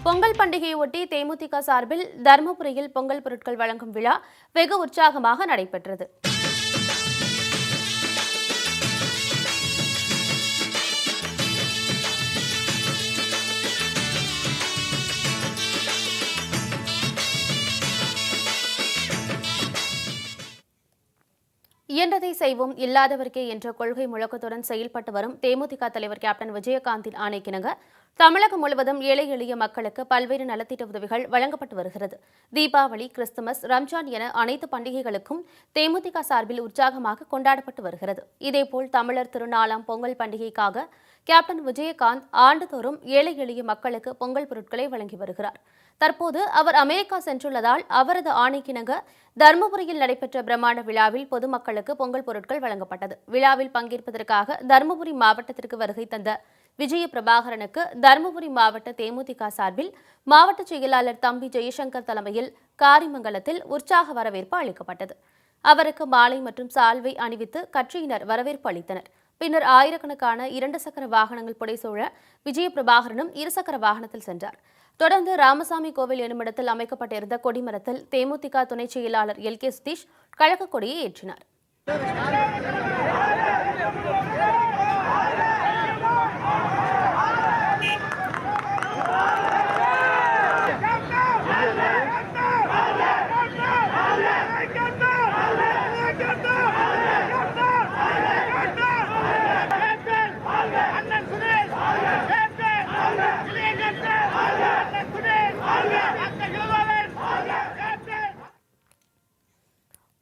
பொங்கல் பண்டிகையொட்டி தேமுதிக சார்பில் தருமபுரியில் பொங்கல் பொருட்கள் வழங்கும் விழா வெகு உற்சாகமாக நடைபெற்றது. இயன்றதை செய்வோம் இல்லாதவர்க்கே என்ற கொள்கை முழக்கத்துடன் செயல்பட்டு வரும் தேமுதிக தலைவர் கேப்டன் விஜயகாந்தின் ஆணைக்கிணங்க தமிழகம் முழுவதும் ஏழை எளிய மக்களுக்கு பல்வேறு நலத்திட்ட உதவிகள் வழங்கப்பட்டு வருகிறது. தீபாவளி, கிறிஸ்துமஸ், ரம்ஜான் என அனைத்து பண்டிகைகளுக்கும் தேமுதிக சார்பில் உற்சாகமாக கொண்டாடப்பட்டு வருகிறது. இதேபோல் தமிழர் திருநாளாம் பொங்கல் பண்டிகைக்காக கேப்டன் விஜயகாந்த் ஆண்டுதோறும் ஏழை எளிய மக்களுக்கு பொங்கல் பொருட்களை வழங்கி வருகிறார். தற்போது அவர் அமெரிக்கா சென்றுள்ளதால் அவரது ஆணைக்கிணங்க தருமபுரியில் நடைபெற்ற பிரம்மாண்ட விழாவில் பொதுமக்களுக்கு பொங்கல் பொருட்கள் வழங்கப்பட்டது. விழாவில் பங்கேற்பதற்காக தருமபுரி மாவட்டத்திற்கு வருகை தந்த விஜய பிரபாகரனுக்கு தருமபுரி மாவட்ட தேமுதிக சார்பில் மாவட்ட செயலாளர் தம்பி ஜெயசங்கர் தலைமையில் காரிமங்கலத்தில் உற்சாக வரவேற்பு அளிக்கப்பட்டது. அவருக்கு மாலை மற்றும் சால்வை அணிவித்து கட்சியினர் வரவேற்பு அளித்தனர். பின்னர் ஆயிரக்கணக்கான 2 சக்கர வாகனங்கள் புடைசூழ விஜய பிரபாகரனும் இருசக்கர வாகனத்தில் சென்றார். தொடர்ந்து ராமசாமி கோவில் என்னுமிடத்தில் அமைக்கப்பட்டிருந்த கொடிமரத்தில் தேமுதிக துணை செயலாளர் எல்.கே. சதீஷ் கழக கொடியை ஏற்றினார்.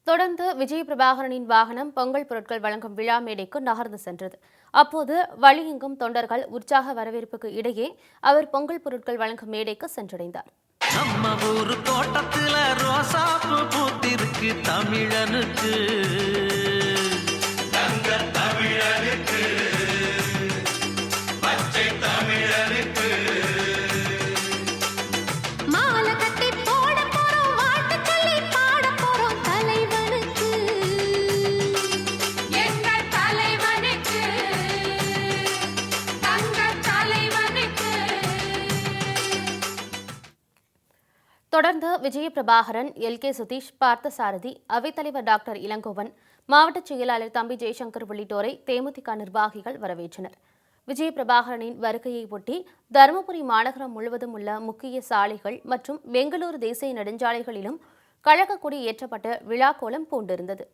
தொடர்ந்து விஜய பிரபாகரனின் வாகனம் பொங்கல் பொருட்கள் வழங்கும் விழா மேடைக்கு நகர்ந்து சென்றது. அப்போது வழியெங்கும் தொண்டர்கள் உற்சாக வரவேற்புக்கு இடையே அவர் பொங்கல் பொருட்கள் வழங்கும் மேடைக்கு சென்றடைந்தார். நம்ம ஊரு தோட்டத்துல ரோசாப்பு பூத்திருக்கு தமிழனுக்கு, தமிழனுக்கு பச்சை தமிழனுக்கு தொடர்ந்து விஜய பிரபாகரன், எல்.கே. சதீஷ், பார்த்தசாரதி, அவைத்தலைவர் டாக்டர் இளங்கோவன், மாவட்ட செயலாளர் தம்பி ஜெயசங்கர் உள்ளிட்டோரை தேமுதிக நிர்வாகிகள் வரவேற்றனர். விஜய பிரபாகரனின் வருகையை ஒட்டி தருமபுரி மாநகரம் முழுவதும் உள்ள முக்கிய சாலைகள் மற்றும் பெங்களூரு தேசிய நெடுஞ்சாலைகளிலும் கழக கொடி ஏற்றப்பட்டு விழா கோலம் பூண்டிருந்தது.